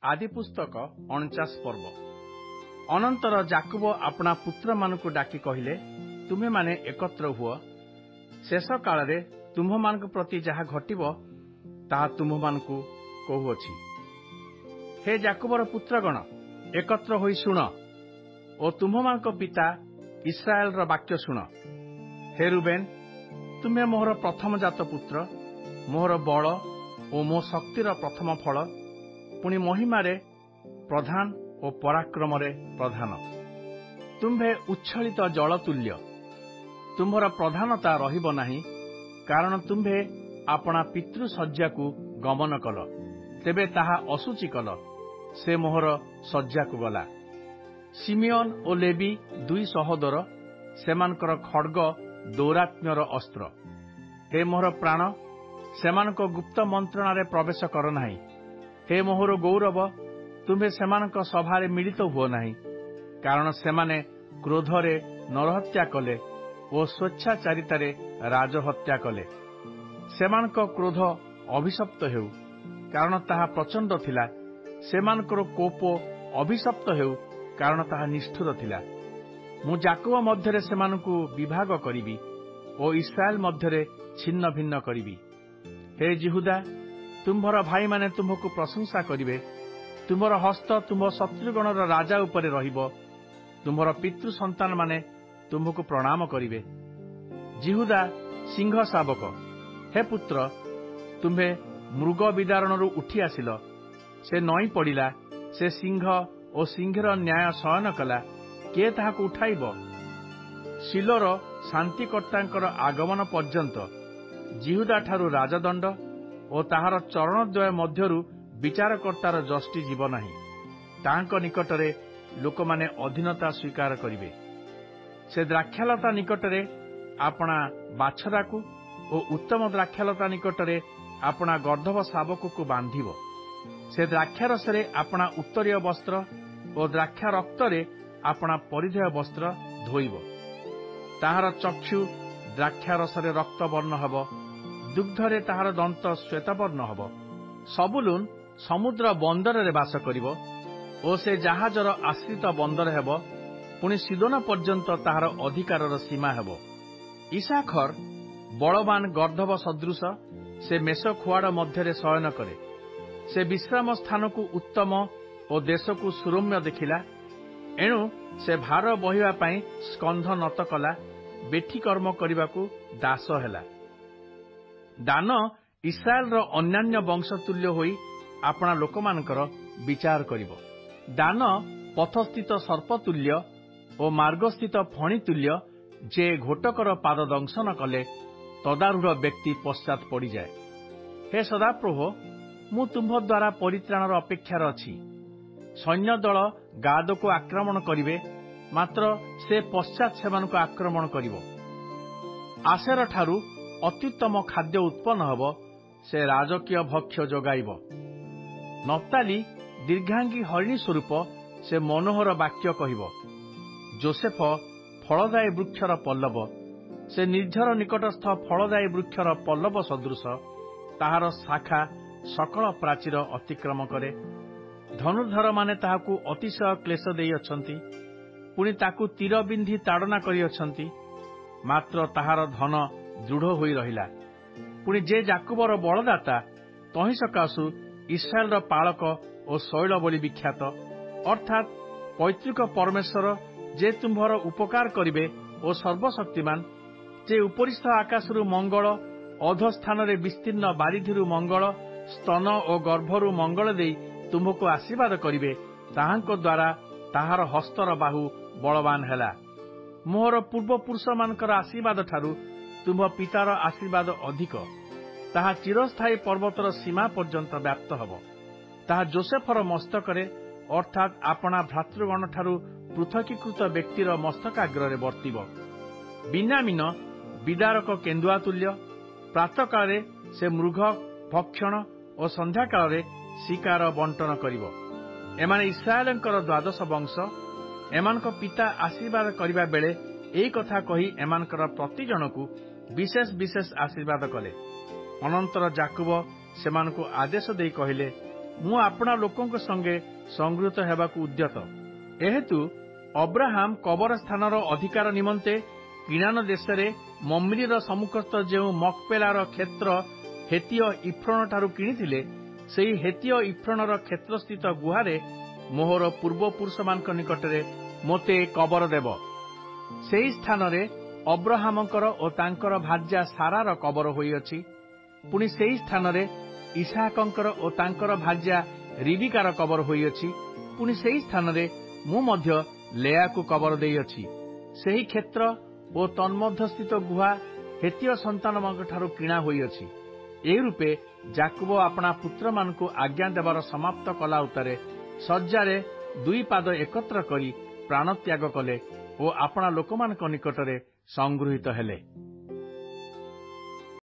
आदि पुस्तक 49 पर्व। अनंतर जाकुब अपना पुत्र मानकु डाकी कहिले, तुम्हे माने एकत्र हुओ, शेष काल रे तुम्ह मानक प्रति जहा घटिबो ताहा तुम्ह मानकु कहूअछि। हे जाकुबर पुत्रगण, एकत्र होई शुण ओ तुम्ह मानक पिता इस्राएल रो वाक्य शुण। हे रूबेन, तुम्हे मोहर प्रथम जात पुत्र, मोहर बल ओ मो शक्तिर प्रथम फल, पुणी महिमारे प्रधान ओ पराक्रम रे प्रधान। तुम्हे उच्छलित जल तुल्य, तुम्हर प्रधानता रहिब नाही, कारण तुम्हे आपणा पितृशज्या को गमन कल, तेबे ताहा असुचि कल, से मोहर शज्या को गला। सिमियन ओ लेवी दुई सहोदर, सेमानकर खड्ग दौरात्म्यर अस्त्र। हे मोहर प्राण, सेमानक गुप्त मंत्रणारे प्रवेश कर नाही। हे मोहर गौरव, तुम्हे सेमानक सभारे मिलित हुओ नाही, कारण सेमाने क्रोधरे नरहत्या कले ओ स्वेच्छाचारितारे राजहत्या कले। सेमानक क्रोध अभिशप्त हेउ, कारण ताहा प्रचंड थिला, सेमानकर कोप अभिशप्त हेउ, कारण ताहा निष्ठुर थिला। मु जाकुब मध्यरे सेमानकु विभाग करिबि ओ इस्राएल मध्यरे छिन्न भिन्न करिबि। हे जिहुदा, तुम्हर भाई माने तुम्हकु प्रशंसा करिवे, तुम्हर हस्त तुम्ह शत्रुगणर राजा उपरे रहिब, तुम्हर पितृ संतान माने तुम्हकु प्रणाम करिवे। जिहुदा सिंह शावक, हे पुत्र, तुम्हे मृग विदारणरू उठी आसिल, से नई पड़िला, से सिंह ओ सिंहर न्याय शयन कला, किए ताहाकु उठाइब? शिलोर शांतिकर्तांकर आगमन पर्यंत जिहुदा ठारू राजदंड ओ ताहार चरणद्वय मध्यरू विचारकर्तार जष्टि जीव नाही। ताहांक निकटरे लोकमाने अधीनता स्वीकार करिवे। से द्राक्षालता निकटरे आपणा बाछराकू ओ उत्तम द्राक्षालता निकटरे आपणा गर्दभ शावकକୁ बांधिब। से द्राक्षारसरे आपणा उत्तरीय वस्त्र ओ द्राक्षा रक्तरे आपणा परिधेय वस्त्र धोइब। ताहार चक्षु द्राक्षारसरे रक्त वर्ण हब, दुग्धरे ताहार दंत श्वेतवर्ण हब। सबुलुन समुद्र बंदରରେ बास करिब ओ से जहाजर आश्रित बंदर हेब, पुणी सिदोन पर्यंत ताहार अधिकारर सीमा हेब। इसाखर बलवान गर्दभ सदृश, से मेष खुआड़ मध्यरे शयन करे। से विश्राम स्थान को उत्तम और देश को सुरम्य देखिला, एणु से भार बहिबा पई स्कंध नत कला, बेठी कर्म करबाकू दास हेला। दान इस्राएल रो अन्यान्य वंश तुल्य होई आपणा लोकमानकर विचार करिब। दान पथस्थित सर्प तुल्य ओ मार्गस्थित फणी तुल्य, जे घोटकर पाद दंशन कले तदारूढ़ व्यक्ति पश्चात पड़ी जाए। हे सदाप्रभु, मु तुम्ह द्वारा परित्राणर अपेक्षार अछि। सैन्य दल गाद को आक्रमण करिवे, मात्र से पश्चात सेमानकु आक्रमण करिवो। आशेर ठारू अत्युत्तम खाद्य उत्पन्न हब, से राजकीय भक्ष्य जोगाइब। नप्ताली दीर्घांगी हरिणी स्वरूप, से मनोहर वाक्य कहिब। जोसेफ फलदायी वृक्षर पल्लव, से निर्झर निकटस्थ फलदायी वृक्षर पल्लव सदृश, ताहार शाखा सकल प्राचीर अतिक्रम करे। धनुर्धर माने ताहाकू अतिशय क्लेश देई अछंती, पुणी ताकू तीर बिंधी ताड़ना करी अछंती, मात्र ताहार धन दृढ़ होई रहिला। पुणी जे जाकुबर बलदाता, तहि सकाशु इस्राएल पालक और शैल बोली विख्यात, अर्थात पैतृक परमेश्वर, जे तुम्भर उपकार करिवे और सर्वशक्तिमान, जे उपरिस्थ आकाशरू मंगल, अधस्थान विस्तीर्ण बारिधिरू मंगल, स्तन और गर्भरू मंगल देई तुमको आशीर्वाद करिवे, ताहांको द्वारा ताहार हस्तर बाहु बलवान हेला। मोहर पूर्वपुरुष मानकर आशीर्वाद ठारू तुम पितार आशीर्वाद अधिक। ताहा चिरस्थायी पर्वतर सीमा पर्यंत व्याप्त हब। ताहा जोसेफर मस्तकरे, अर्थात आपणा भ्रातृगण ठारू पृथकीकृत व्यक्तिर मस्तकाग्रे वर्तिब। बिन्यामीन विदारक केन्दुआ तुल्य, प्रातःकाले से मृग भक्षण और संध्या काल शिकार बंटन करिब। एमाने इस्राएलंकर द्वादश वंश, एमानक पिता आशीर्वाद करिबा बेले एई कथा कही एमानकर प्रति जनकु विशेष विशेष आशीर्वाद कले। अनंतर जाकुब सेमानकु आदेश देई कहिले, ମୁଁ ଆପଣା ଲୋକଙ୍କ ସଙ୍ଗେ ସଂଗୃହୀତ ହେବାକୁ ଉଦ୍ୟତ। ଏହେତୁ ଅବ୍ରାହମ କବର ସ୍ଥାନର ଅଧିକାର ନିମନ୍ତେ କିଣାନ ଦେଶରେ ମମ୍ରିର ସମ୍ମୁଖସ୍ଥ ଯେଉଁ ମକପେଲାର କ୍ଷେତ୍ର ହେତୀୟ ଇଫ୍ରଣଠାରୁ କିଣିଥିଲେ, ସେହି ହେତୀୟ ଇଫ୍ରଣର କ୍ଷେତ୍ରସ୍ଥିତ ଗୁହାରେ ମୋହର ପୂର୍ବପୁରୁଷମାନଙ୍କ ନିକଟରେ ମୋତେ କବର ଦେବ। ସେହି ସ୍ଥାନରେ ଅବ୍ରାହମଙ୍କର ଓ ତାଙ୍କର ଭାର୍ଯ୍ୟା ସାରାର କବର ହୋଇଅଛି। ପୁଣି ସେହି ସ୍ଥାନରେ ଇସାହାକଙ୍କର ଓ ତାଙ୍କର ଭାର୍ଯ୍ୟା ରିବିକାର କବର ହୋଇଅଛି। ପୁଣି ସେହି ସ୍ଥାନରେ ମୁଁ ମଧ୍ୟ ଲେୟାକୁ କବର ଦେଇଅଛି। ସେହି କ୍ଷେତ୍ର ଓ ତନ୍ମଧ୍ୟସ୍ଥିତ ଗୁହା ହେତୀୟ ସନ୍ତାନମାନଙ୍କଠାରୁ କିଣା ହୋଇଅଛି। ଏହି ରୂପେ ଯାକୁବ ଆପଣା ପୁତ୍ରମାନଙ୍କୁ ଆଜ୍ଞା ଦେବାର ସମାପ୍ତ କଲା ଉତ୍ତାରେ ଶଯ୍ୟାରେ 2 ପାଦ ଏକତ୍ର କରି ପ୍ରାଣତ୍ୟାଗ କଲେ ଓ ଆପଣା ଲୋକମାନଙ୍କ ନିକଟରେ ସଂଗୃହୀତ ହେଲେ।